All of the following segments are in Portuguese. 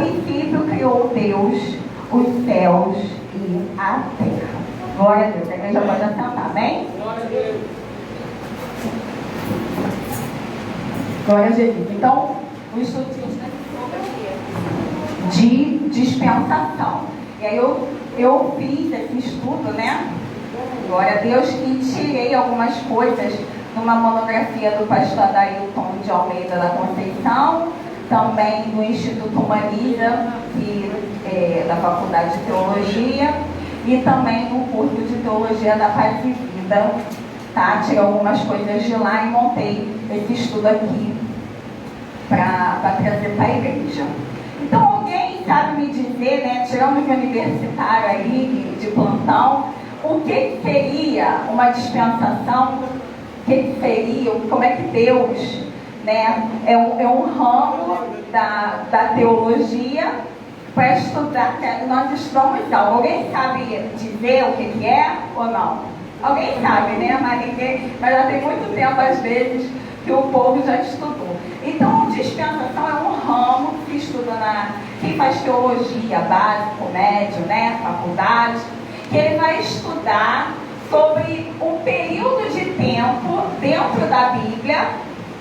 princípio criou Deus os céus e a terra. Glória a Deus. A igreja pode assentar, amém? Glória a Deus. Glória a Jesus. Então, o estudo de dispensação. E aí eu fiz esse estudo, né? Glória a Deus, e tirei algumas coisas numa monografia do pastor Adailton de Almeida da Conceição, também do Instituto Humaniza, da Faculdade de Teologia, e também do curso de Teologia da Paz e Vida. Tá? Tirei algumas coisas de lá e montei esse estudo aqui para trazer para a igreja. Então, alguém sabe me dizer, né, tirando de universitário aí, de plantão, o que seria uma dispensação? O que seria? Como é que Deus, né, é um ramo da teologia para estudar? Nós estudamos algo. Alguém sabe dizer o que é ou não? Alguém sabe, né? Mas já tem muito tempo, às vezes, que o povo já estudou. Então, dispensação é um ramo que estuda quem faz teologia básico, médio, né, faculdade, que ele vai estudar sobre um período de tempo dentro da Bíblia.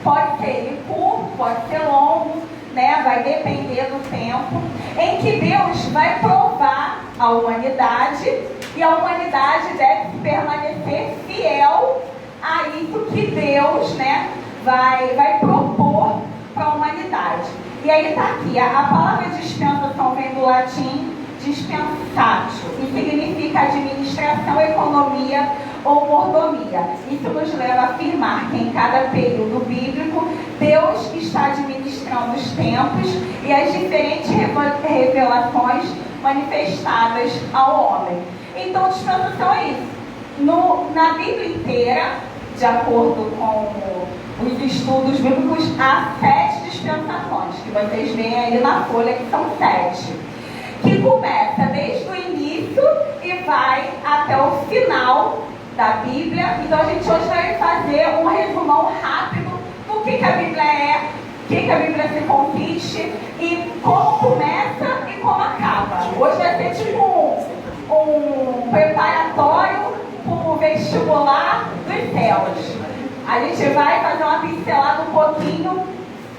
Pode ser curto, pode ser longo, né, vai depender do tempo, em que Deus vai provar a humanidade, e a humanidade deve permanecer fiel a isso que Deus, né, vai propor para a humanidade. E aí está aqui, a palavra dispensação vem do latim dispensatio, e significa administração, economia ou mordomia. Isso nos leva a afirmar que em cada período bíblico Deus está administrando os tempos e as diferentes revelações manifestadas ao homem. Então, dispensação é isso. Na Bíblia inteira, de acordo com os estudos bíblicos, há 7 dispensações, que vocês veem aí na folha, que são 7, que começa desde o início e vai até o final da Bíblia. Então a gente hoje vai fazer um resumão rápido do que a Bíblia é, o que a Bíblia se consiste e como começa e como acaba. Hoje vai ser tipo um preparatório para o vestibular dos céus. A gente vai fazer uma pincelada um pouquinho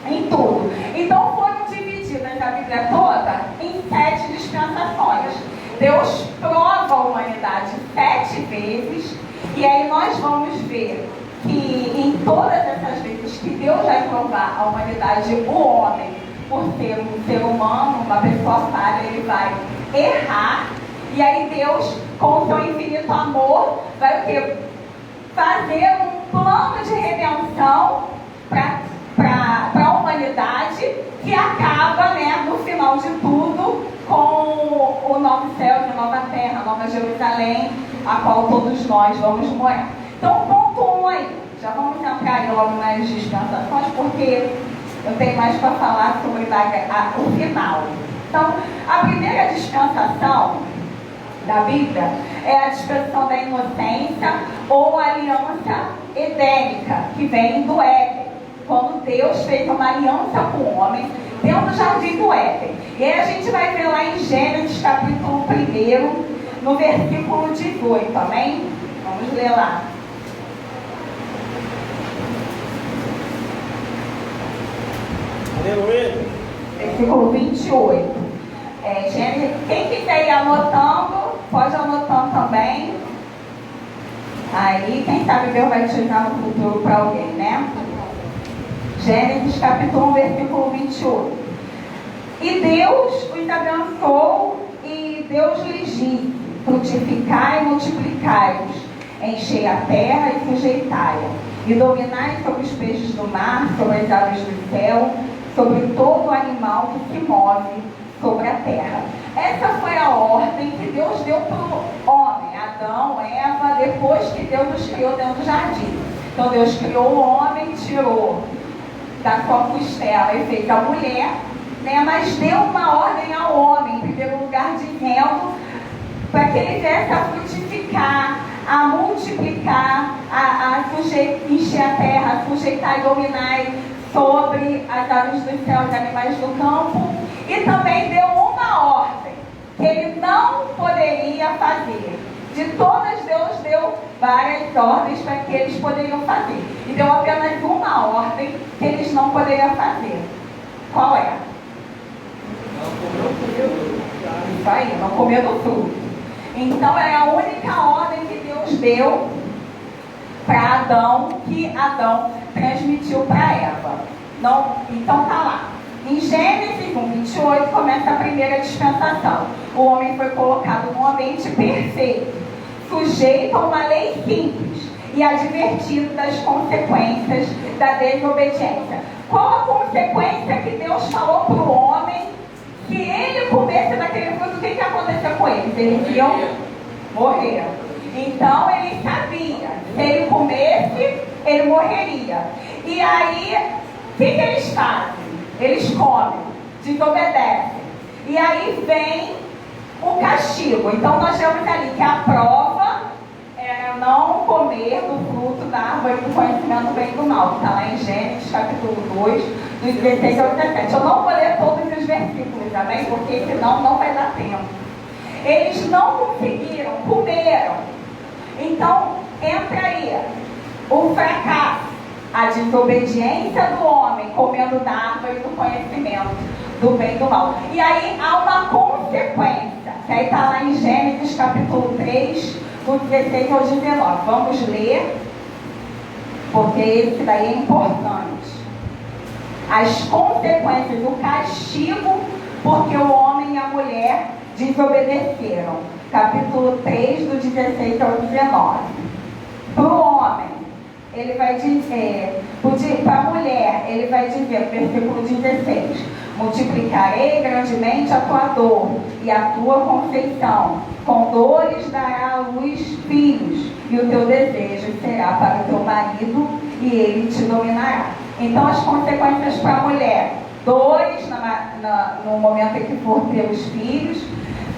em tudo. Então foram divididas a Bíblia toda em 7 dispensações. Deus prova a humanidade 7 vezes, e aí nós vamos ver que em todas essas vezes que Deus vai provar a humanidade, o homem, por ser um ser humano, uma pessoa falha, ele vai errar, e aí Deus, com o seu infinito amor, vai o quê? Fazer um plano de redenção para a humanidade, que acaba, né, no final de tudo, com o novo céu, a nova terra, a nova Jerusalém, a qual todos nós vamos morar. Então, ponto 1 aí. Já vamos entrar aí logo nas dispensações, porque eu tenho mais para falar sobre o final. Então, a primeira dispensação da Bíblia é a dispensação da inocência ou aliança edênica, que vem do Éden, quando Deus fez uma aliança com o homem dentro do jardim do Éden. E aí a gente vai ver lá em Gênesis capítulo 1, no versículo 18, amém? Vamos ler lá. Aleluia. Versículo 28. Quem quiser ir anotando, pode anotando também. Aí, quem sabe Deus vai te usar no futuro para alguém, né? Gênesis capítulo 1, versículo 28. E Deus os abençoou, e Deus lhes disse: frutificai e multiplicai-vos, enchei a terra e sujeitai-a, e dominai sobre os peixes do mar, sobre as aves do céu, sobre todo animal que se move sobre a terra. Essa foi a ordem que Deus deu para o homem, Adão, Eva, depois que Deus os criou dentro do jardim. Então Deus criou o homem, tirou da sua costela e fez a mulher, né? Mas deu uma ordem ao homem, em primeiro lugar, dizendo para que ele viesse a frutificar, a multiplicar, a encher a terra, a sujeitar e dominar sobre as aves do céu, os animais do campo. E também deu poderia fazer. De todas, Deus deu várias ordens para que eles poderiam fazer. E deu apenas uma ordem que eles não poderiam fazer. Qual é? Isso aí, não comer do fruto. Então é a única ordem que Deus deu para Adão, que Adão transmitiu para Eva. Não, então tá lá. Em Gênesis 1:28 começa a primeira dispensação. O homem foi colocado num ambiente perfeito, sujeito a uma lei simples e advertido das consequências da desobediência. Qual a consequência que Deus falou para o homem? Que ele comesse daquele fruto, o que aconteceu com eles? Eles iam morrer. Então ele sabia, se ele comesse, ele morreria. E aí, o que eles fazem? Eles comem, desobedecem. E aí vem o castigo. Então nós vemos ali que a prova era não comer do fruto da árvore do conhecimento do bem e do mal, que está lá em Gênesis capítulo 2, dos 16 ao 17. Eu não vou ler todos os versículos, amém? Porque senão não vai dar tempo. Eles não conseguiram, comeram. Então entra aí o fracasso, a desobediência do homem comendo da árvore do conhecimento do bem e do mal. E aí há uma consequência, que aí está lá em Gênesis capítulo 3, do 16 ao 19. Vamos ler, porque esse daí é importante. As consequências do castigo, porque o homem e a mulher desobedeceram. Capítulo 3, do 16 ao 19. Para o homem, ele vai dizer, para a mulher, ele vai dizer, no versículo 16: multiplicarei grandemente a tua dor e a tua conceição. Com dores dará à luz filhos, e o teu desejo será para o teu marido, e ele te dominará. Então, as consequências para a mulher: dores no momento em que for ter os filhos,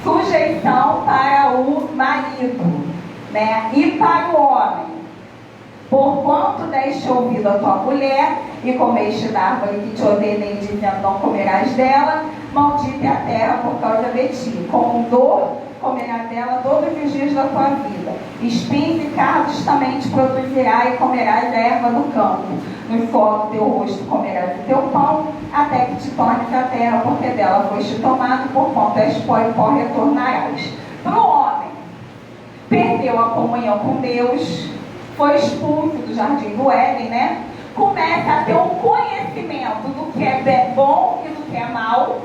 sujeição para o marido, né? E para o homem: porquanto deste ouvido a tua mulher e comeste da árvore que te ordenei, dizendo: não comerás dela, maldita é a terra por causa de ti. Com dor comerás dela todos os dias da tua vida. Espinhos e cardos também te produzirá, e comerás a erva do campo. No suor do teu rosto comerás o teu pão, até que te tornes a terra, porque dela foste tomado, porquanto és pó e pó retornarás. Para o homem, perdeu a comunhão com Deus, foi expulso do jardim do Éden, né? Começa a ter um conhecimento do que é bom e do que é mal,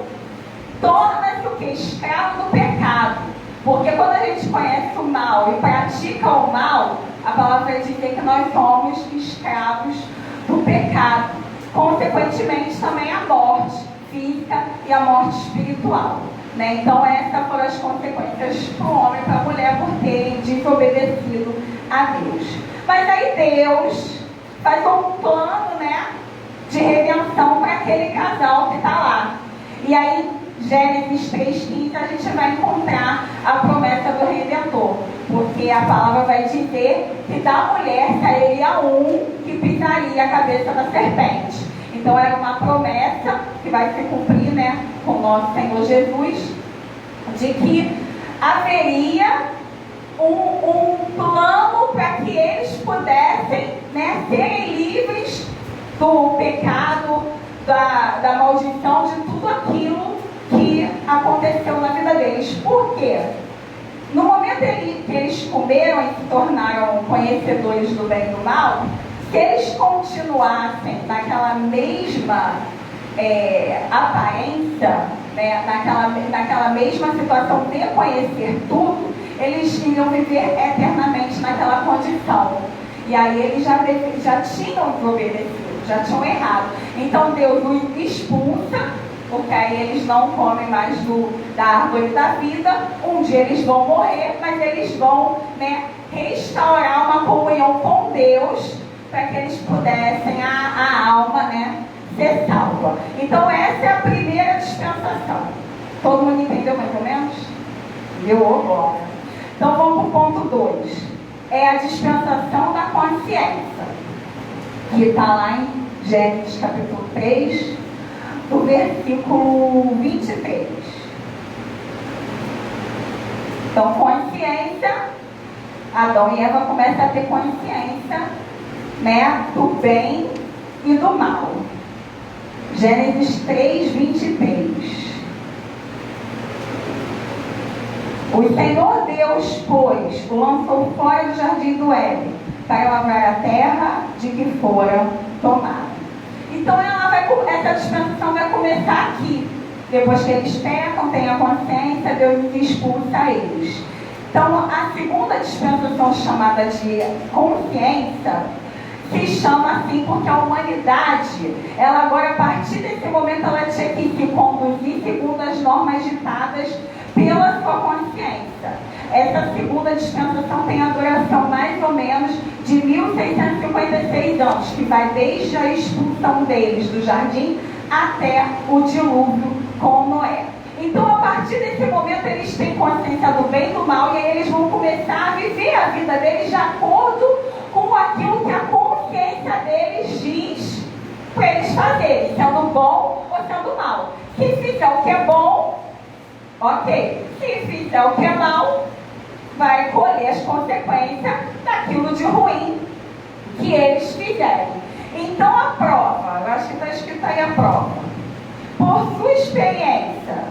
torna-se o que? Escravo do pecado. Porque quando a gente conhece o mal e pratica o mal, a palavra vai dizer que nós somos escravos do pecado. Consequentemente, também a morte física e a morte espiritual, né? Então, essas foram as consequências para o homem e para a mulher por terem desobedecido a Deus. Mas aí Deus faz um plano, né, de redenção para aquele casal que está lá. E aí, Gênesis 3:15, a gente vai encontrar a promessa do Redentor. Porque a palavra vai dizer que da mulher sairia um que pisaria a cabeça da serpente. Então era uma promessa que vai se cumprir, né, com o nosso Senhor Jesus, de que haveria um plano para que eles pudessem, né, serem livres do pecado, da maldição, de tudo aquilo que aconteceu na vida deles. Por quê? No momento que eles comeram e se tornaram conhecedores do bem e do mal, se eles continuassem naquela mesma aparência, né, naquela mesma situação de conhecer tudo, eles iriam viver eternamente naquela condição. E aí eles já tinham desobedecido, já tinham errado. Então Deus os expulsa, porque aí eles não comem mais da árvore da vida. Um dia eles vão morrer, mas eles vão, né, restaurar uma comunhão com Deus, para que eles pudessem, a alma, né, ser salva. Então essa é a primeira dispensação. Todo mundo entendeu mais ou menos? Deu agora. Então vamos para o ponto 2. É a dispensação da consciência, que está lá em Gênesis capítulo 3, do versículo 23. Então, consciência, Adão e Eva começam a ter consciência, né, do bem e do mal. Gênesis 3:23. O Senhor Deus, pois, o lançou fora do jardim do Éden, para lavrar a terra de que fora tomada. Então essa dispensação vai começar aqui. Depois que eles pecam, têm a consciência, Deus expulsa eles. Então a segunda dispensação, chamada de consciência, se chama assim porque a humanidade, ela agora, a partir desse momento, ela tinha que se conduzir segundo as normas ditadas pela sua consciência. Essa segunda dispensação tem a duração mais ou menos de 1656 anos, que vai desde a expulsão deles do jardim até o dilúvio com Noé. Então, a partir desse momento, eles têm consciência do bem e do mal, e aí eles vão começar a viver a vida deles de acordo com aquilo que a consciência deles diz para eles fazerem, sendo bom ou sendo mal. Se fizer o que é bom, ok. Se fizer o que é mal, vai colher as consequências daquilo de ruim que eles fizerem. Então a prova, eu acho que está escrito aí a prova. Por sua experiência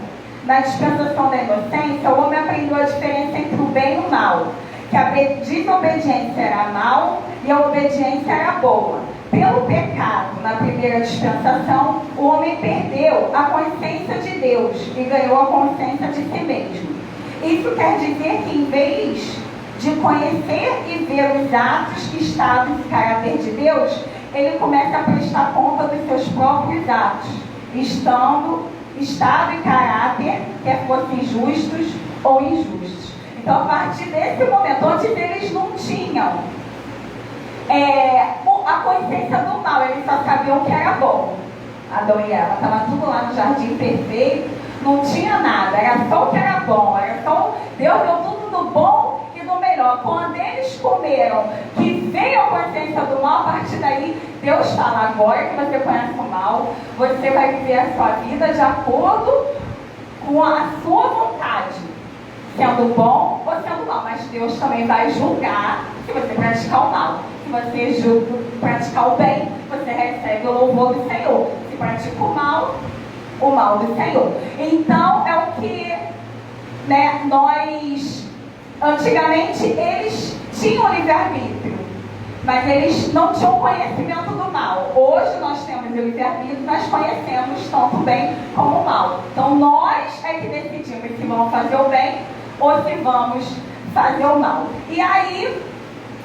na dispensação da inocência, o homem aprendeu a diferença entre o bem e o mal, que a desobediência era mal e a obediência era boa. Pelo pecado, na primeira dispensação, o homem perdeu a consciência de Deus e ganhou a consciência de si mesmo. Isso quer dizer que, em vez de conhecer e ver os atos, estados e caráter de Deus, ele começa a prestar conta dos seus próprios atos, estado e caráter, quer fossem justos ou injustos. Então, a partir desse momento, onde eles não tinham a consciência do mal, eles só sabiam que era bom. Adão e Eva estavam tudo lá no jardim perfeito, não tinha nada, era só o que era bom, era só Deus deu tudo do bom e do melhor. Quando eles comeram, que veio a consciência do mal, a partir daí Deus fala: agora que você conhece o mal, você vai viver a sua vida de acordo com a sua vontade, sendo bom ou sendo mal. Mas Deus também vai julgar se você praticar o mal. Se você praticar o bem, você recebe o louvor do Senhor. Se pratica o mal do Senhor. Então é o que, né, nós, antigamente, eles tinham livre-arbítrio, mas eles não tinham conhecimento do mal. Hoje nós temos o livre-arbítrio, nós conhecemos tanto o bem como o mal. Então nós é que decidimos se vamos fazer o bem ou se vamos fazer o mal. E aí,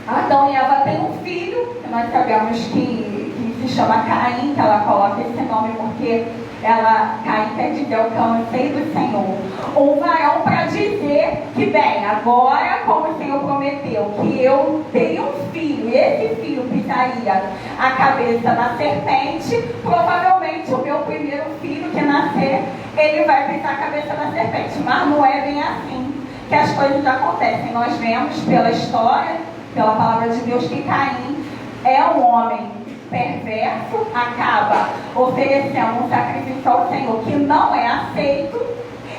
Adão e Eva têm um filho, que nós sabemos que se chama Caim, que ela coloca esse nome porque Caim quer dizer o cansei do Senhor. Um varão para dizer que, bem, agora, como o Senhor prometeu, que eu teria um filho, e esse filho pisaria a cabeça da serpente, provavelmente o meu primeiro filho que nascer, ele vai pisar a cabeça da serpente. Mas não é bem assim que as coisas acontecem. Nós vemos pela história, pela palavra de Deus, que Caim é um homem perverso, acaba oferecendo um sacrifício ao Senhor que não é aceito,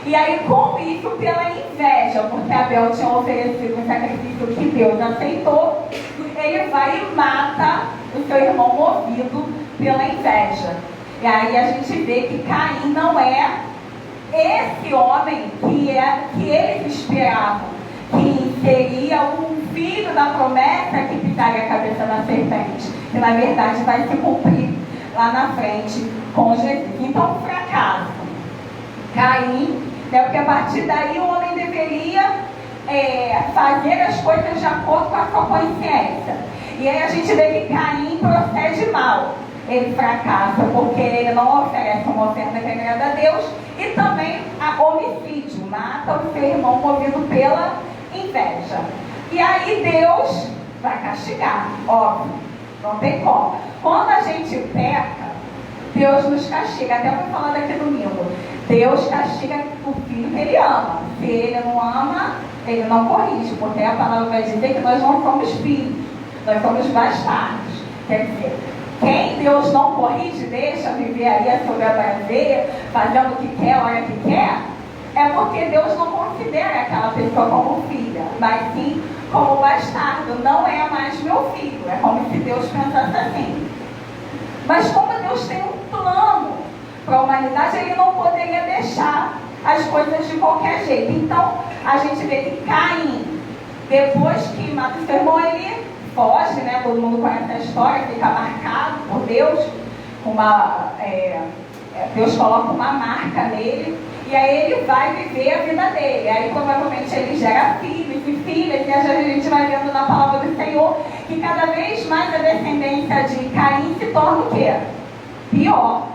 e aí com isso, pela inveja, porque Abel tinha oferecido um sacrifício que Deus aceitou, ele vai e mata o seu irmão movido pela inveja. E aí a gente vê que Caim não é esse homem que eles esperavam, que seria um filho da promessa que pisaria a cabeça da serpente, que na verdade vai se cumprir lá na frente com Jesus. Então, fracasso. Caim, né, porque a partir daí o homem deveria fazer as coisas de acordo com a sua consciência. E aí a gente vê que Caim procede mal. Ele fracassa porque ele não oferece uma oferta que agrada a Deus, e também a homicídio, mata o seu irmão movido pela inveja. E aí Deus vai castigar, óbvio, não tem como. Quando a gente peca, Deus nos castiga. Até vou falar daqui domingo. Deus castiga o filho que ele ama. Se ele não ama, ele não corrige, porque a palavra vai dizer que nós não somos filhos, nós somos bastardos. Quer dizer, quem Deus não corrige, deixa viver aí a sua prazer, fazendo o que quer, a hora que quer, é porque Deus não considera aquela pessoa como filha, mas sim como bastardo. Não é mais meu filho. É como se Deus pensasse assim. Mas como Deus tem um plano para a humanidade, Ele não poderia deixar as coisas de qualquer jeito. Então, a gente vê que Caim, depois que mata o seu irmão, ele foge, né? Todo mundo conhece a história, fica marcado por Deus. Deus coloca uma marca nele, e aí ele vai viver a vida dele. Aí provavelmente ele gera filhos e filhas, e a gente vai vendo na palavra do Senhor que cada vez mais a descendência de Caim se torna o quê? Pior.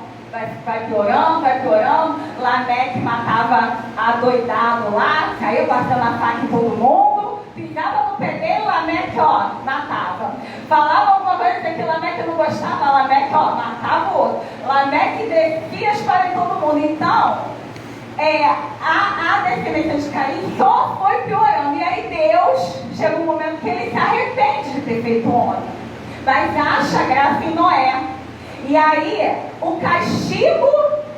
Vai piorando. Lameque matava adoidado lá, saiu passando a faca em todo mundo, pisava no pé dele, Lameque, matava. Falava alguma coisa que Lameque não gostava, Lameque, matava o outro. Lameque descia as para em todo mundo. Então, a descendência de Caim só foi piorando. E aí Deus, chega um momento que ele se arrepende de ter feito o homem, mas acha graça em Noé. E aí, o castigo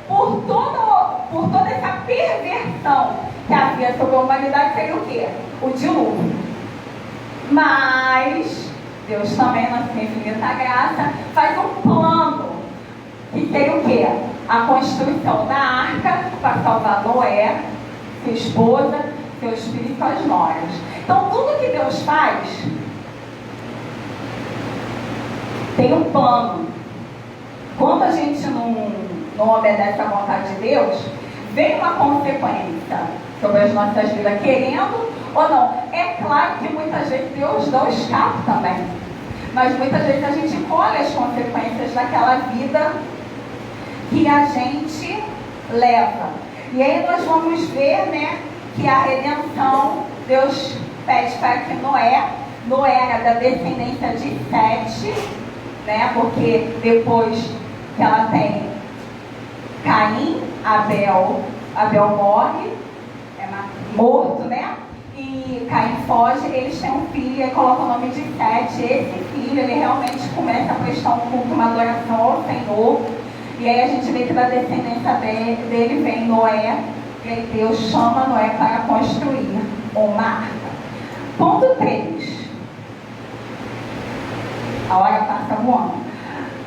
por toda essa perversão que havia sobre a humanidade seria o quê? O dilúvio. Mas Deus também, na sua infinita graça, faz um plano que seria o quê? A construção da arca para salvar Noé, sua esposa, seus filhos e suas noras. Então, tudo que Deus faz tem um plano. Quando a gente não obedece à vontade de Deus, vem uma consequência sobre as nossas vidas, querendo ou não. É claro que muitas vezes Deus dá o escape também, mas muitas vezes a gente colhe as consequências daquela vida que a gente leva. E aí nós vamos ver, né, que a redenção, Deus pede para que Noé era da descendência de Sete, né, porque depois que ela tem Caim, Abel morre, morto, né? E Caim foge, eles têm um filho e colocam o nome de Sete. Esse filho, ele realmente começa a prestar um culto, uma adoração ao Senhor. E aí a gente vê que da descendência dele vem Noé, e aí Deus chama Noé para construir uma arca. Ponto 3. A hora passa voando.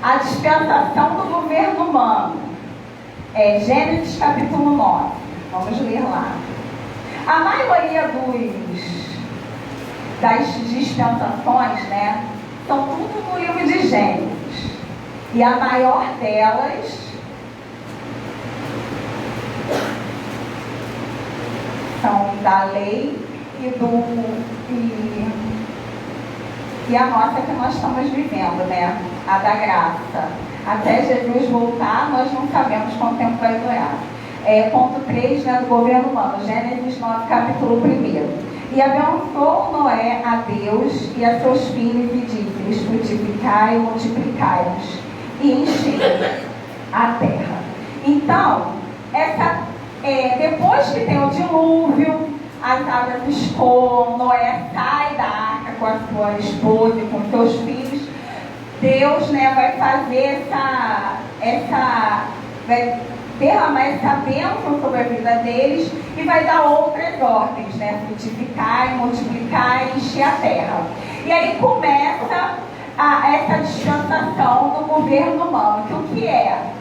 A dispensação do governo humano. Gênesis capítulo 9. Vamos ler lá. A maioria das dispensações, né, são tudo no livro de Gênesis. E a maior delas são da lei e a nossa que nós estamos vivendo, né? A da graça. Até Jesus voltar, nós não sabemos quanto tempo vai durar. Ponto 3, né, do governo humano, Gênesis 9, capítulo 1. E abençoou Noé a Deus e a seus filhos e disse-lhes: frutificai e multiplicai-vos e enchei a terra. Então, depois que tem o dilúvio, as águas escoam, Noé sai da arca com a sua esposa e com seus filhos. Deus, né, vai fazer vai derramar essa bênção sobre a vida deles e vai dar outras ordens, né? Frutificar, multiplicar e encher a terra. E aí começa essa dispensação do governo humano, que o que é?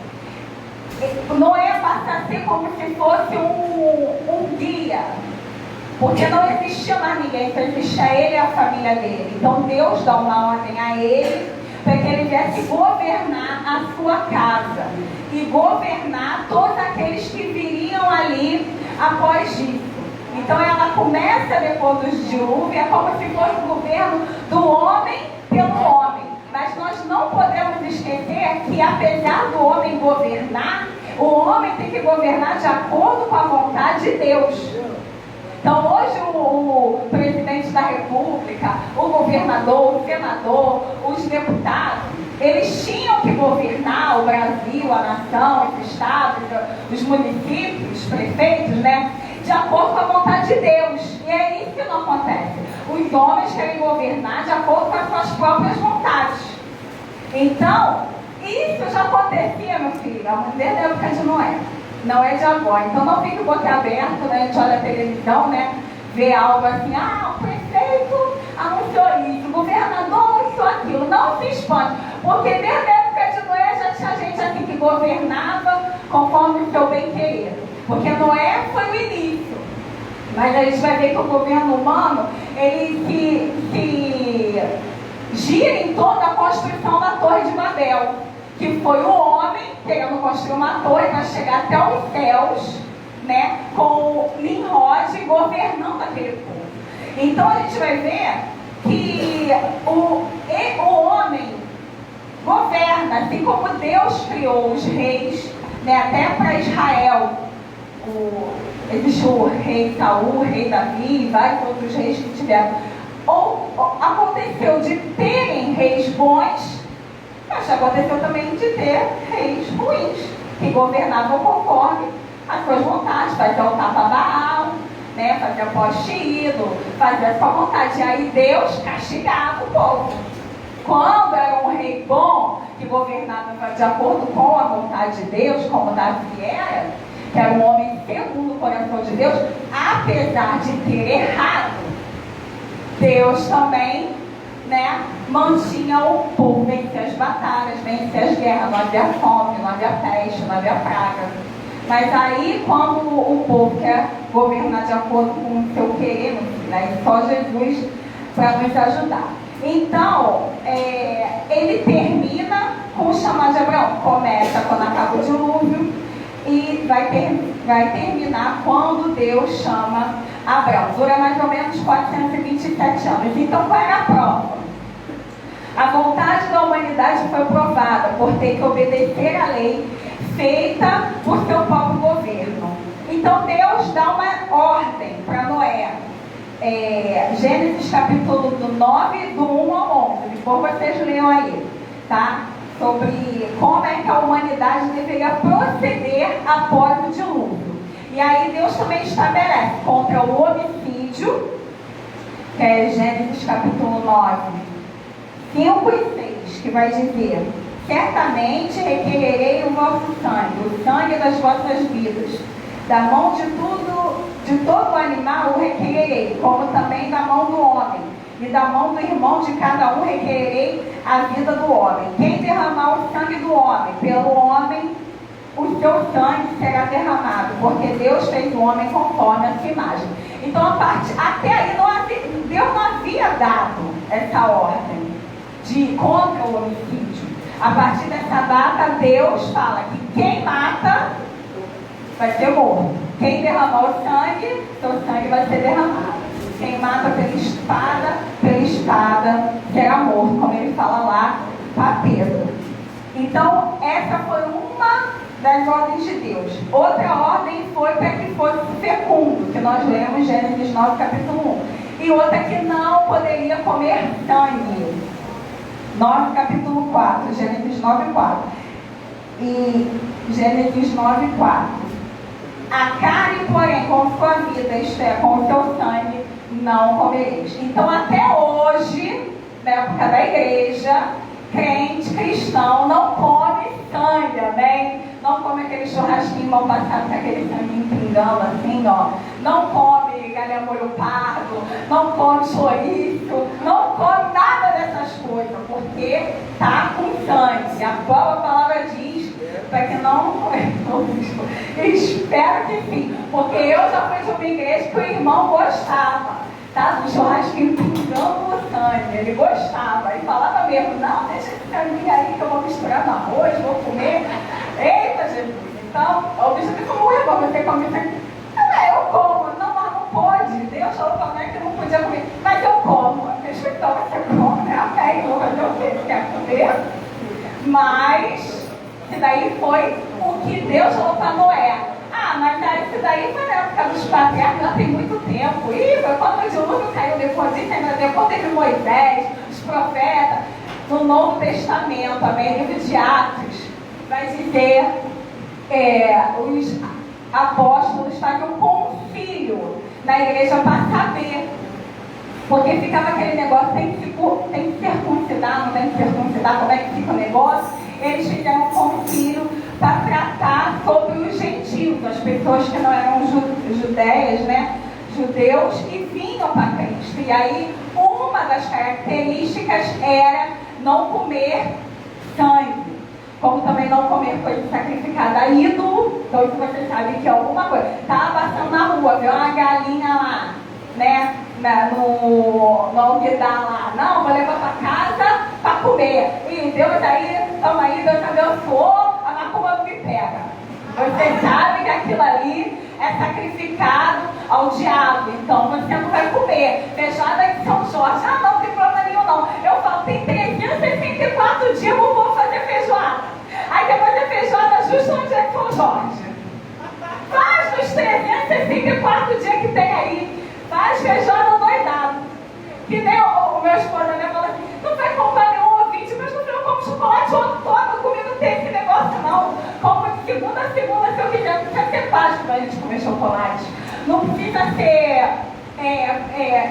Noé passa a ser como se fosse um guia, porque não existia mais ninguém, só existia ele e a família dele. Então Deus dá uma ordem a ele para que ele viesse governar a sua casa e governar todos aqueles que viriam ali após isso. Então ela começa depois do dilúvio, é como se fosse o governo do homem pelo homem. Mas nós não podemos esquecer que, apesar do homem governar, o homem tem que governar de acordo com a vontade de Deus. Então hoje o presidente da república, o governador, o senador, os deputados, eles tinham que governar o Brasil, a nação, os estados, os municípios, os prefeitos, né, de acordo com a vontade de Deus. E é isso que não acontece. Os homens querem governar de acordo com as suas próprias vontades. Então, isso já acontecia, meu filho, desde a época de Noé. não é de agora. Então não fique boquiaberto, né? A gente olha a televisão, né? Vê algo assim, o prefeito anunciou isso, o governador anunciou aquilo. Não se espante, porque desde a época de Noé já tinha gente assim que governava conforme o seu bem-querer. Porque Noé foi o início. Mas a gente vai ver que o governo humano, ele se gira em torno da construção da Torre de Babel, que foi o homem querendo construir uma torre para chegar até os céus, né, com o Nimrod governando aquele povo. Então a gente vai ver que o homem governa, assim como Deus criou os reis, né, até para Israel. Existe o rei Saul, o rei Davi e vários outros reis que tiveram. Aconteceu de terem reis bons, mas aconteceu também de ter reis ruins, que governavam conforme as suas vontades, fazia altar para Baal, né, fazia poste ídolo, fazia a sua vontade. E aí Deus castigava o povo. Quando era um rei bom, que governava de acordo com a vontade de Deus, como Davi era, que era um homem segundo o coração de Deus, apesar de ter errado, Deus também, né, mantinha o povo, vencia as batalhas, vencia as guerras, não havia fome, não havia peste, não havia praga. Mas aí, quando o povo quer governar de acordo com o seu querer, né, só Jesus para nos ajudar. Então, ele termina com o chamado de Abraão. Começa quando acaba o dilúvio e vai terminar quando Deus chama Abraão. Dura mais ou menos 427 anos. Então, qual era a prova? A vontade da humanidade foi provada por ter que obedecer à lei feita por seu próprio governo. Então Deus dá uma ordem para Noé. Gênesis capítulo 9, do 1 ao 11. Depois vocês leiam aí, tá? Sobre como é que a humanidade deveria proceder após o dilúvio. E aí Deus também estabelece contra o homicídio, que é Gênesis capítulo 9, 5 e 6, que vai dizer: certamente requererei o vosso sangue, o sangue das vossas vidas. Da mão de todo animal o requererei, como também da mão do homem. E da mão do irmão de cada um requererei a vida do homem. Quem derramar o sangue do homem, pelo homem, o seu sangue será derramado, porque Deus fez o homem conforme a sua imagem. Então, até aí Deus não havia dado essa ordem contra o homicídio. A partir dessa data, Deus fala que quem mata vai ser morto. Quem derramar o sangue, seu sangue vai ser derramado. Quem mata pela espada será morto, como ele fala lá para Pedro. Então, essa foi uma das ordens de Deus. Outra ordem foi para que fosse fecundo, que nós lemos Gênesis 9, capítulo 1. E outra que não poderia comer sangue. 9, capítulo 4, Gênesis 9, 4. E Gênesis 9, 4. A carne, porém, com sua vida, isto é, com o seu sangue, não comereis. Então, até hoje, na época da igreja, crente, cristão, não come sangue, amém? Não come aquele churrasquinho mal passado com aquele sanguinho pingando assim, ó. Não come galinha molho pardo, não come chouriço, não come nada dessas coisas, porque tá com sangue. A própria palavra diz para que não... Espero que sim, porque eu já fui de uma igreja que o irmão gostava, tá? Do churrasquinho pingando no sangue, ele gostava, e falava mesmo: não, deixa esse sanguinho aí que eu vou misturar no arroz, vou comer. Eita, Jesus! Então, o bicho disse: como irmão, você come sangue? Eu como. Não, mas não pode. Deus falou para mim que eu não podia comer, mas eu como. Deixa eu então, você come, né? Amém, vou fazer o que você quer comer. Mas, isso daí foi o que Deus falou para Noé. Mas isso daí foi na época dos patriarcas, não tem muito tempo. E foi quando o dilúvio caiu depois disso, ainda depois teve Moisés, os profetas. No Novo Testamento, amém, livro de Atos, vai dizer, os apóstolos faziam um concílio na igreja para saber. Porque ficava aquele negócio, tem que circuncidar, não tem que circuncidar, como é que fica o negócio? Eles fizeram um concílio para tratar sobre os gentios, as pessoas que não eram judeias, né? Judeus que vinham para Cristo. E aí, uma das características era não comer sangue, como também não comer coisa sacrificada a ídolo. Então, se você sabe que alguma coisa, estava passando na rua, viu uma galinha lá, né, no alguidar lá, não, vou levar para casa para comer. E Deus aí, toma aí, Deus abençoou, a macumba não me pega. Você sabe que aquilo ali é sacrificado ao diabo, então você não vai comer. Feijoada de São Jorge, ah, não tem problema nenhum não. Eu falo, tem 364 dias, eu vou fazer feijoada. Aí depois da feijoada, justo onde é São Jorge. Faz nos 364 dias que tem aí. Faz feijoada doidado. Que nem o meu esposo, né, fala assim, não vai comprar nenhum ouvinte, mas não como chocolate o ano todo, comigo não tem esse negócio não. Como de segunda a segunda, se eu quiser, não precisa ser Páscoa pra gente comer chocolate. Não precisa ser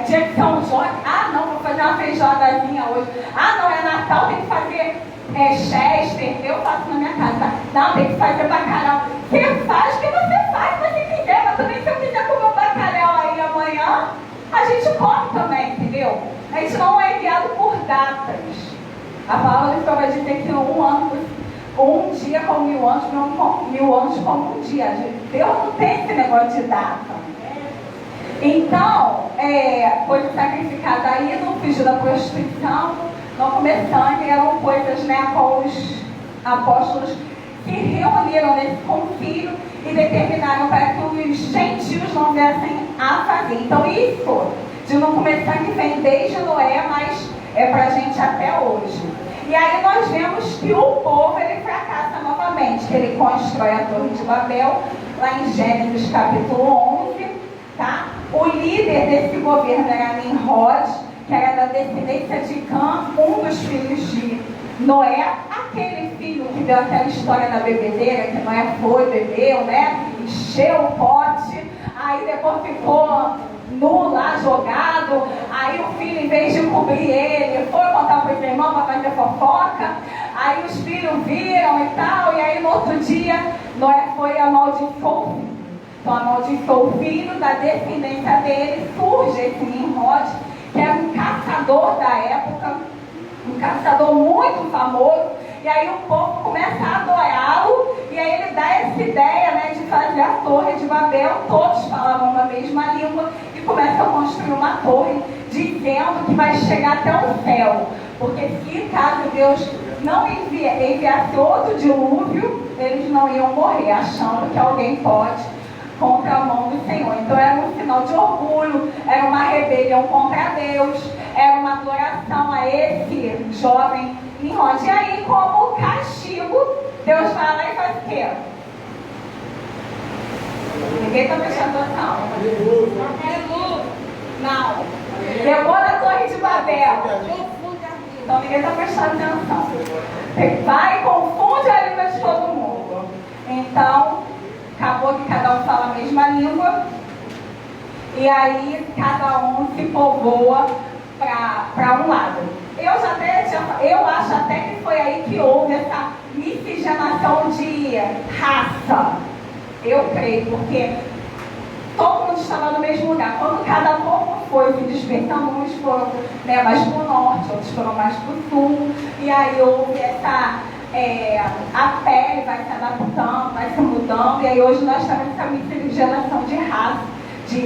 dia de São Jorge. Ah, não, vou fazer uma feijoadazinha hoje. Ah, não, é Natal, tem que fazer chester, eu faço na minha casa. Não, tem que fazer bacalhau. Você faz o que você faz, se você quiser, mas também se eu quiser comer um bacalhau aí amanhã, a gente come também, entendeu? A gente não é guiado por datas. A palavra de Deus vai dizer que um dia como 1000 anos, 1000 anos como um dia. Deus não tem esse negócio de data. Então, coisa sacrificada aí, não fugir da prostituição, não comer sangue, eram coisas, né, com os apóstolos que reuniram nesse concílio e determinaram para que os gentios não viessem a fazer. Então, isso de não comer sangue vem desde Noé, mas é para a gente até hoje. E aí nós vemos que o povo, ele fracassa novamente, que ele constrói a Torre de Babel, lá em Gênesis capítulo 11, tá? O líder desse governo era Nimrod, que era da descendência de Cã, um dos filhos de Noé, aquele filho que deu aquela história da bebedeira, que Noé foi, bebeu, né? Encheu o pote, aí depois ficou nu lá, jogado, aí o filho, em vez de cobrir ele, foi contar para os irmãos para fazer fofoca, aí os filhos viram e tal, e aí no outro dia, Noé foi e amaldiçoou o filho. Então amaldiçoou o filho, da descendência dele, surge esse Nimrod, que era um caçador da época, um caçador muito famoso, e aí o povo começa a adorá-lo, e aí ele dá essa ideia, né, de fazer a Torre de Babel, todos falavam a mesma língua, e começa a construir uma torre, dizendo que vai chegar até o céu, porque se caso Deus não enviasse outro dilúvio, eles não iam morrer, achando que alguém pode contra a mão do Senhor. Então era um sinal de orgulho, era uma rebelião contra Deus, era uma adoração a esse jovem Nimrod. E aí, como castigo, Deus vai lá e faz o quê? Ninguém está prestando atenção. Não. Levou na Torre de Babel. Então ninguém está prestando atenção. Vai e confunde a língua de todo mundo. Então, acabou que cada um fala a mesma língua. E aí cada um se povoa para um lado. Eu acho até que foi aí que houve essa miscigenação de raça. Eu creio, porque todo mundo estava no mesmo lugar. Quando cada povo foi se dispersando, uns foram, né, mais para o norte, outros foram mais para o sul. E aí houve essa... a pele vai se adaptando, vai se mudando. E aí hoje nós temos essa miscigenação de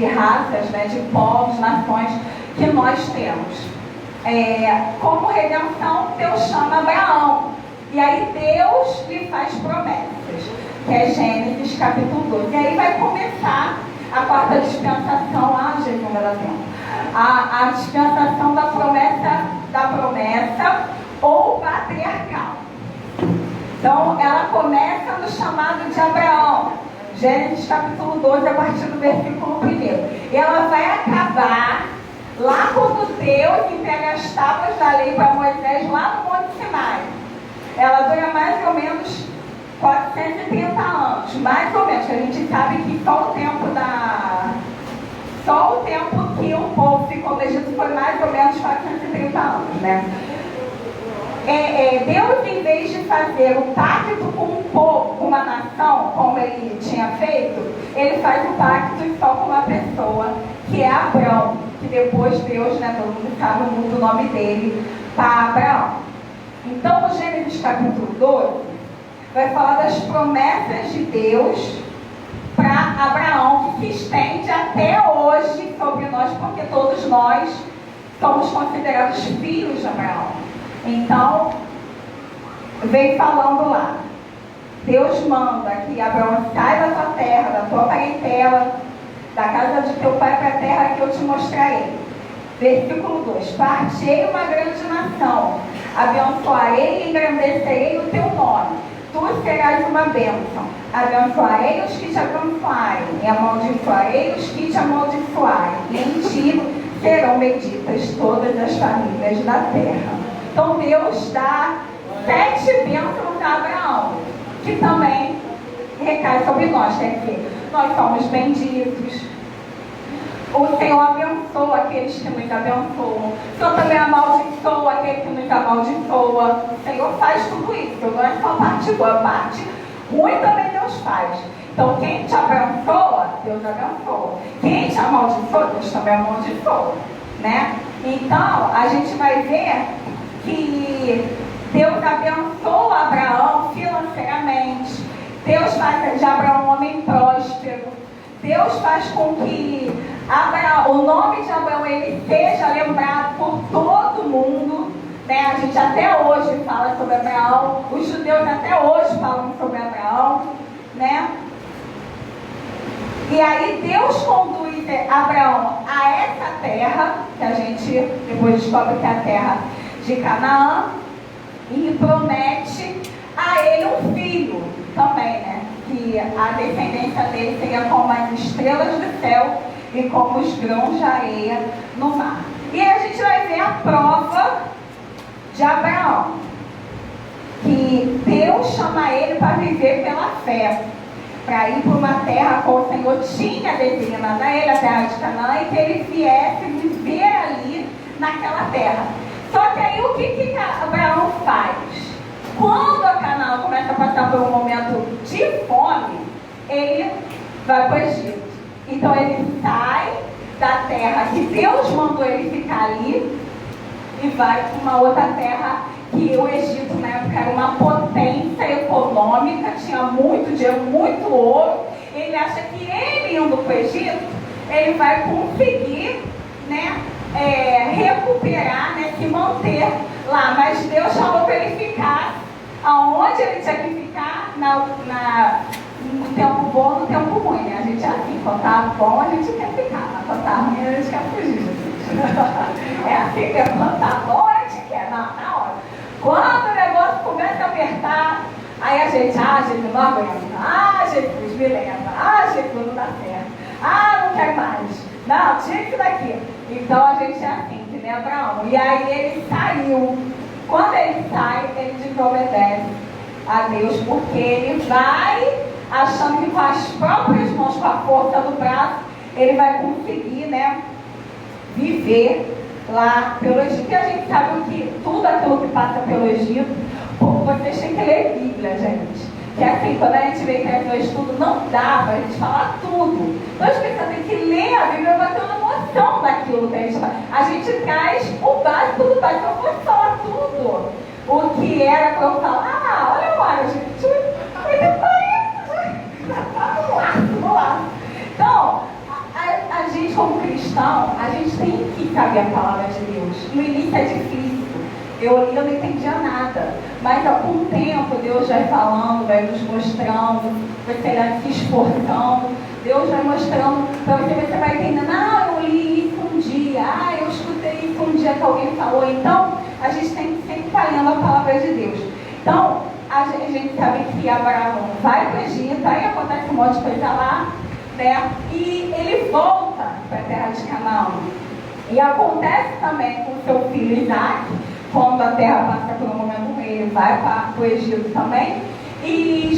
raças, né, de povos, nações que nós temos. Como redenção, Deus chama Abraão. E aí Deus lhe faz promessas, que é Gênesis capítulo 2. E aí vai começar a quarta dispensação, Jesus, não dá tempo. A dispensação da promessa ou patriarcal. Então ela começa no chamado de Abraão, Gênesis capítulo 12, a partir do versículo 1. E ela vai acabar lá quando Deus entrega as tábuas da lei para Moisés, lá no Monte Sinai. Ela dura mais ou menos 430 anos, mais ou menos. A gente sabe que só o tempo que o povo ficou no Egito foi mais ou menos 430 anos, né? Deus, em vez de fazer o pacto com um povo, com uma nação, como ele tinha feito, ele faz o pacto só com uma pessoa, que é Abrão, que depois Deus, né, todo mundo sabe o nome dele, para Abraão. Então, no Gênesis capítulo 12, vai falar das promessas de Deus para Abraão, que se estende até hoje sobre nós, porque todos nós somos considerados filhos de Abraão. Então, vem falando lá, Deus manda que Abraão saia da tua terra, da tua parentela, da casa de teu pai para a terra que eu te mostrarei. Versículo 2: Partirei uma grande nação, abençoarei e engrandecerei o teu nome, tu serás uma bênção. Abençoarei os que te abençoarem, e amaldiçoarei os que te amaldiçoarem, e em ti serão benditas todas as famílias da terra. Então Deus dá 7 bênçãos a Abraão, que também recai sobre nós, quer dizer, nós somos benditos. O Senhor abençoa aqueles que nos abençoam. O Senhor também amaldiçoa aquele que nos amaldiçoa. O Senhor faz tudo isso. Não é só parte boa, parte ruim também Deus faz. Então quem te abençoa, Deus abençoa. Quem te amaldiçoa, Deus também amaldiçoa, né? Então a gente vai ver que Deus abençoa Abraão financeiramente. Deus faz de Abraão um homem próspero. Deus faz com que Abraão, o nome de Abraão ele seja lembrado por todo mundo, né? A gente até hoje fala sobre Abraão, os judeus até hoje falam sobre Abraão, né? E aí Deus conduz Abraão a essa terra, que a gente depois descobre que é a terra de Canaã, e promete a ele um filho também, né? Que a descendência dele seria como as estrelas do céu e como os grãos de areia no mar. E a gente vai ver a prova de Abraão, que Deus chama ele para viver pela fé, para ir para uma terra que o Senhor tinha designado a ele, a terra de Canaã, e que ele viesse viver ali naquela terra. Só que aí o que Abraão faz? Quando a Canaã começa a passar por um momento de fome, ele vai para o Egito. Então ele sai da terra que Deus mandou ele ficar ali e vai para uma outra terra que o Egito na época era uma potência econômica, tinha muito dinheiro, muito ouro. Ele acha que ele indo para o Egito, ele vai conseguir, né, recuperar, né, se manter lá. Mas Deus chamou para ele ficar aonde ele tinha que ficar no tempo bom, no tempo ruim, né? A gente é assim, quando tá bom a gente quer ficar, mas quando tá ruim a gente quer fugir, gente. É assim que quando tá bom a gente quer, não, na hora. Quando o negócio começa a apertar, aí a gente, Jesus, não aguenta, Jesus, me leva, Jesus, não dá certo, não quero mais, não, tira isso daqui. Então a gente é assim, que nem Abraão. E aí ele saiu. Quando ele sai, ele desobedece a Deus, porque ele vai achando que com as próprias mãos, com a força do braço, ele vai conseguir, né, viver lá pelo Egito. E a gente sabe que tudo aquilo que passa pelo Egito, vocês têm que ler Bíblia, gente. Que assim, quando a gente vem para o estudo, não dá para a gente falar tudo. Então as pessoas têm que ler a Bíblia para ter uma noção daquilo que a gente fala. A gente traz o básico do básico. Eu vou falar tudo o que era para eu falar. Olha lá, gente, vai ter 40. Vamos lá. Então, a gente como cristão, a gente tem que saber a palavra de Deus. No início é difícil. Eu não entendia nada, mas com o tempo Deus vai falando, vai nos mostrando, você vai se esforçando, Deus vai mostrando para você vai entendendo, eu li isso um dia, eu escutei isso um dia que alguém falou. Então a gente tem que sempre estar lendo a palavra de Deus. Então a gente sabe que Abraão vai para o Egito, aí acontece um monte de coisa lá, né? E ele volta para a terra de Canaã. E acontece também com o seu filho Isaac. Quando a terra passa por um momento ruim, ele vai para o Egito também. E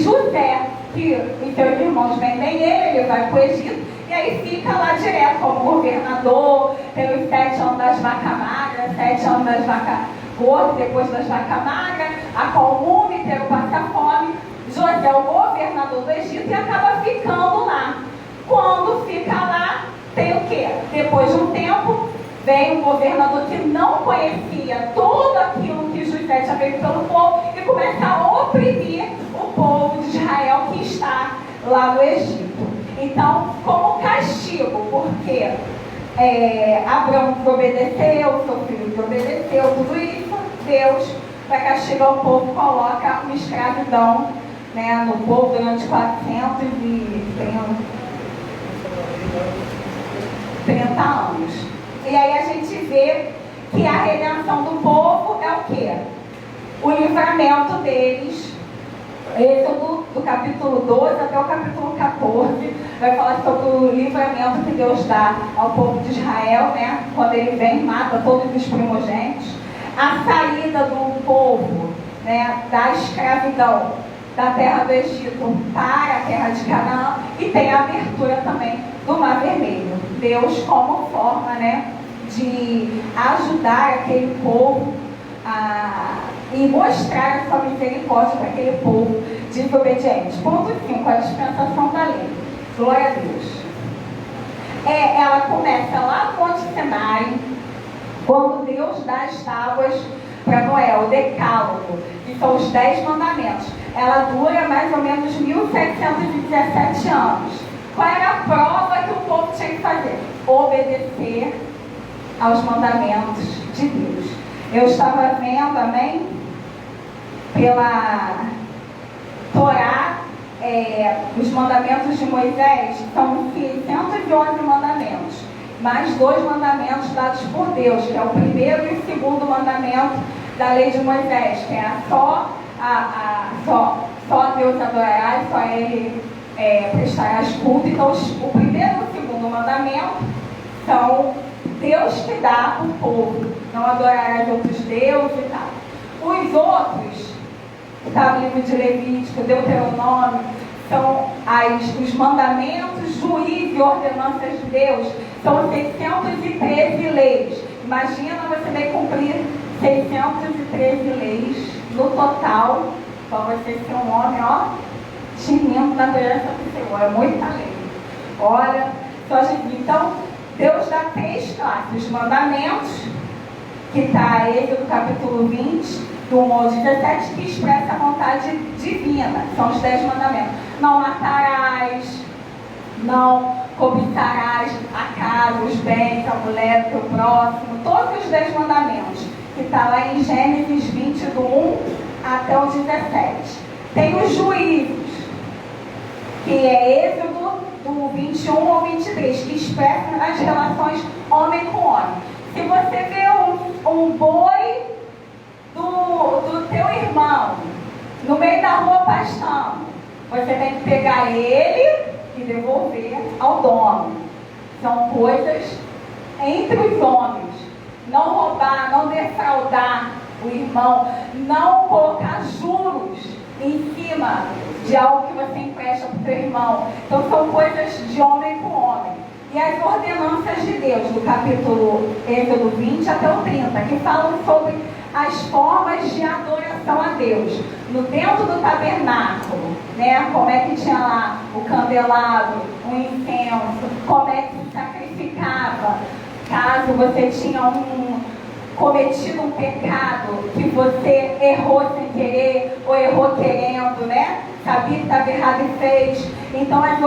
José, que os seus irmãos vendem ele vai para o Egito. E aí fica lá direto como governador, tem os 7 anos das vacas magras, 7 anos das vacas gordas, depois das vacas magras. a qual Número passa fome. José é o governador do Egito e acaba ficando lá. Quando fica lá, tem o quê? Depois de um tempo, vem um governador que não conhecia tudo aquilo que José tinha feito pelo povo e começa a oprimir o povo de Israel que está lá no Egito. Então, como castigo, porque Abraão desobedeceu, seu filho desobedeceu, tudo isso, Deus, para castigar o povo, coloca uma escravidão, né, no povo durante 430 anos. E aí a gente vê que a redenção do povo é o quê? O livramento deles. Êxodo do capítulo 12 até o capítulo 14 vai falar sobre o livramento que Deus dá ao povo de Israel, né? Quando ele vem e mata todos os primogênitos. A saída do povo, né, da escravidão da terra do Egito para a terra de Canaã, e tem a abertura também do Mar Vermelho. Deus como forma, né, de ajudar aquele povo e mostrar a sua misericórdia para aquele povo desobediente. Ponto 5, a dispensação da lei. Glória a Deus. Ela começa lá no Monte Sinai, quando Deus dá as tábuas para Noé, o decálogo, que são os 10 mandamentos. Ela dura mais ou menos 1717 anos. Qual era a prova que o povo tinha que fazer? Obedecer aos mandamentos de Deus. Eu estava vendo, amém, pela Torá, os mandamentos de Moisés, são 611 mandamentos, mais 2 mandamentos dados por Deus, que é o primeiro e o segundo mandamento da lei de Moisés, que é só Deus adorarás, só Ele prestarás culto. Então, o primeiro e o segundo mandamento são Deus que dá ao povo, não adorarás outros deuses e tal. Os outros, está no livro de Levítico, Deuteronômio, são os mandamentos, juízes e ordenanças de Deus, são 613 leis. Imagina você vai cumprir 613 leis no total, para você ser um homem, tinindo na presença do Senhor. É muita lei. Olha, então, Deus dá 3 classes: os mandamentos, que está Êxodo capítulo 20, do 1 ao 17, que expressa a vontade divina, são os 10 mandamentos. Não matarás, não cobiçarás a casa, os bens, a mulher, o teu próximo, todos os 10 mandamentos, que está lá em Gênesis 20, do 1 até o 17. Tem os juízos, que é Êxodo do 21 ao 23, que expressa as relações homem com homem. Se você vê um boi do teu irmão no meio da rua pastando, você tem que pegar ele e devolver ao dono. São coisas entre os homens. Não roubar, não defraudar o irmão, não colocar juros em cima de algo que você empresta para o teu irmão. Então são coisas de homem com homem. E as ordenanças de Deus, do capítulo Êxodo 20 até o 30, que falam sobre as formas de adoração a Deus. No dentro do tabernáculo, né? Como é que tinha lá o candelabro, o incenso, como é que se sacrificava. Caso você tinha cometido um pecado, que você errou sem querer, ou errou querendo, né? Sabia que estava errado e fez. Então, as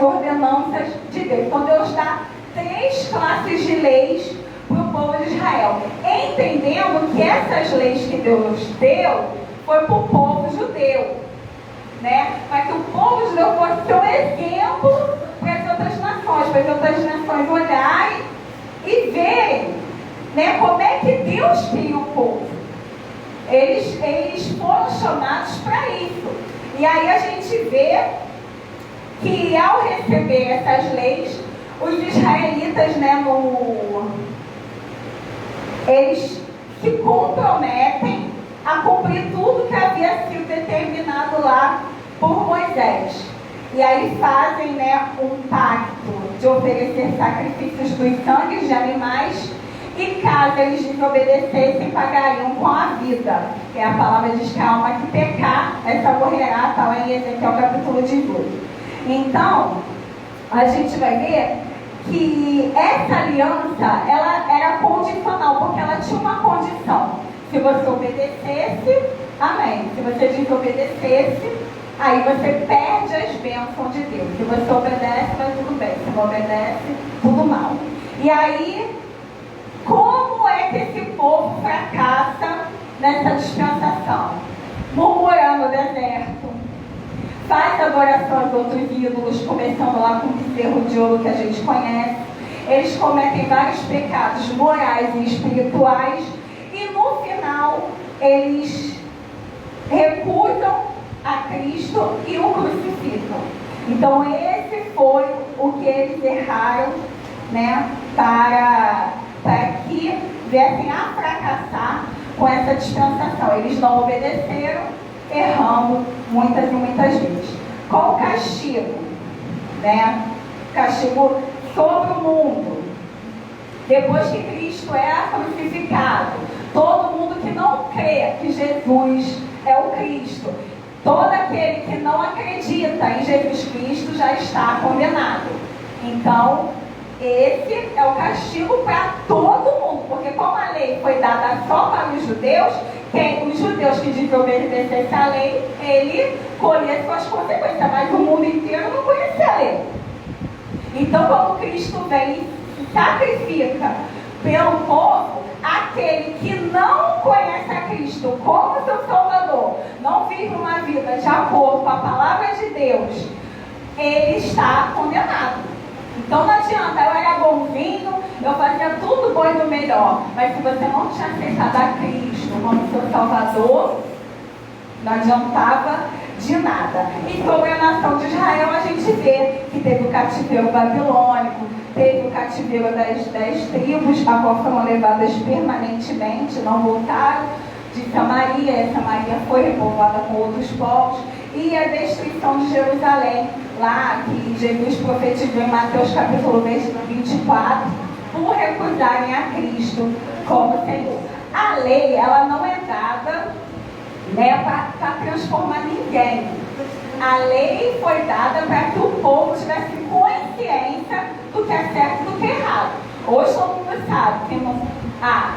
ordenanças de Deus. Então, Deus dá 3 classes de leis para o povo de Israel, entendendo que essas leis que Deus deu foi para o povo judeu, né? Para que o povo judeu fosse um exemplo para as outras nações, para as outras nações olharem e verem, né, como é que Deus cria o povo. Eles foram chamados para isso. E aí a gente vê que ao receber essas leis, os israelitas, né, eles se comprometem a cumprir tudo que havia sido determinado lá por Moisés. E aí fazem, né, um pacto de oferecer sacrifícios dos sangues de animais E caso eles desobedecessem, pagariam com a vida. Que a palavra diz que a alma que pecar, essa morrerá, tal em Ezequiel capítulo 18. Então, a gente vai ver que essa aliança, ela era condicional, porque ela tinha uma condição. Se você obedecesse, amém. Se você desobedecesse, aí você perde as bênçãos de Deus. Se você obedece, vai tudo bem. Se não obedece, tudo mal. E aí, como é que esse povo fracassa nessa dispensação? Murmurando no deserto, faz adoração aos outros ídolos, começando lá com o bezerro de ouro que a gente conhece. Eles cometem vários pecados morais e espirituais. E no final, eles recusam a Cristo e o crucificam. Então esse foi o que eles erraram, né, para que viessem a fracassar com essa dispensação. Eles não obedeceram, errando muitas e muitas vezes. Qual o castigo? Né? Castigo sobre o mundo. Depois que Cristo é crucificado, todo mundo que não crê que Jesus é o Cristo, todo aquele que não acredita em Jesus Cristo já está condenado. Então, esse é o castigo para todo mundo, porque como a lei foi dada só para os judeus, os judeus que desobedecessem a lei, ele colhia suas consequências, mas o mundo inteiro não conhecia a lei. Então, quando Cristo vem e se sacrifica pelo povo, aquele que não conhece a Cristo como seu Salvador, não vive uma vida de acordo com a palavra de Deus, ele está condenado. Então não adianta, eu era bonzinho, eu fazia tudo bom e do melhor, mas se você não tinha aceitado a Cristo como seu Salvador, não adiantava de nada. E sobre a nação de Israel, a gente vê que teve o cativeiro babilônico, teve o cativeiro das 10 tribos, a qual foram levadas permanentemente, não voltaram de Samaria. Essa Samaria foi repovoada com outros povos. E a destruição de Jerusalém, lá que Jesus profetizou em Mateus capítulo 24, por recusarem a Cristo como Senhor. A lei, ela não é dada, né, para transformar ninguém. A lei foi dada para que o povo tivesse consciência do que é certo e do que é errado. Hoje todo mundo sabe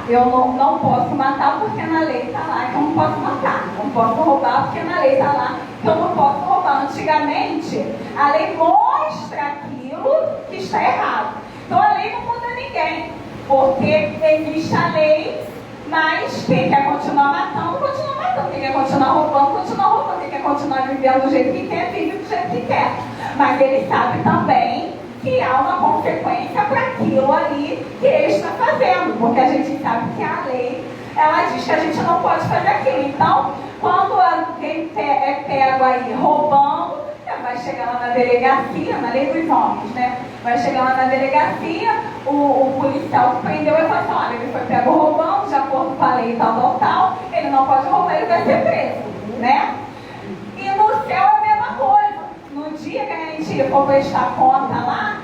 que eu não posso matar porque na lei está lá que eu não posso matar. Não posso roubar porque na lei está lá que eu não posso roubar. Antigamente, a lei mostra aquilo que está errado. Então a lei não muda ninguém, porque existe a lei, mas quem quer continuar matando, continua matando. Quem quer continuar roubando, continua roubando. Quem quer continuar vivendo do jeito que quer, vive do jeito que quer. Mas ele sabe também que há uma consequência para aquilo ali que ele está fazendo. Porque a gente sabe que a lei, ela diz que a gente não pode fazer aquilo. Então, quando alguém é pego aí roubando, vai chegar lá na delegacia, na lei dos homens, né? Vai chegar lá na delegacia, o policial que prendeu vai falar assim, olha, ele foi pego roubando, de acordo com a lei tal, ele não pode roubar, ele vai ser preso, né? E no céu é a mesma coisa. No dia que a gente for prestar conta lá,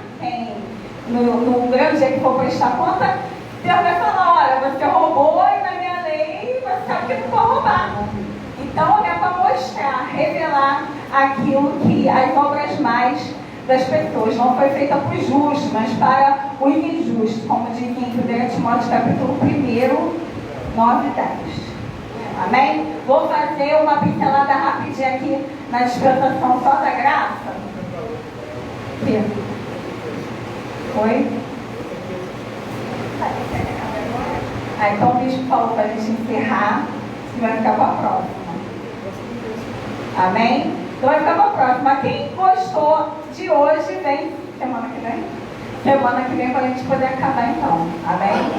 no grande dia que for prestar conta, Deus vai falar, olha, você roubou e na minha lei você sabe que não pode roubar. Então é para mostrar, revelar aquilo que as obras mais das pessoas não foi feita para os justos, mas para os injustos, como diz em 1 Timóteo capítulo 1, 9 e 10. Amém? Vou fazer uma pincelada rapidinha aqui na dispensação só da graça. Oi? Então o bispo falou para a gente encerrar e vai ficar para a próxima. Amém? Então vai ficar para a próxima. Quem gostou de hoje, vem semana que vem? Semana que vem para a gente poder acabar então. Amém?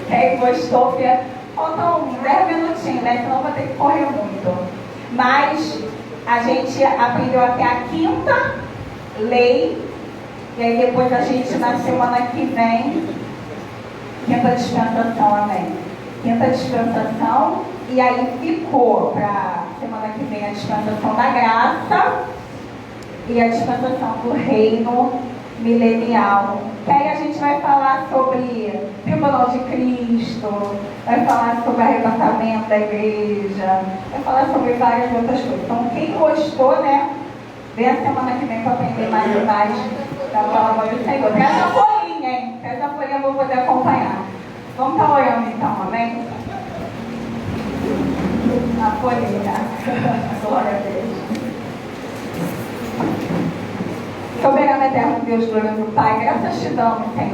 Quem gostou, porque faltam 10 minutinhos, né? Senão vou ter que correr muito. Mas a gente aprendeu até a 5ª lei. E aí depois a gente, na semana que vem, 5ª dispensação, amém? 5ª dispensação. E aí ficou para semana que vem a dispensação da graça e a dispensação do reino milenial. Que aí a gente vai falar sobre Tribunal de Cristo, vai falar sobre arrebatamento da igreja, vai falar sobre várias outras coisas. Então, quem gostou, né? Vem a semana que vem para aprender mais e mais da palavra do Senhor. Traz a folhinha, hein? Traz a folhinha, eu vou poder acompanhar. Vamos estar orando então, amém? A folhinha. Glória a Deus. Soberano eterno Deus, glorioso Pai, graças te damos, Senhor.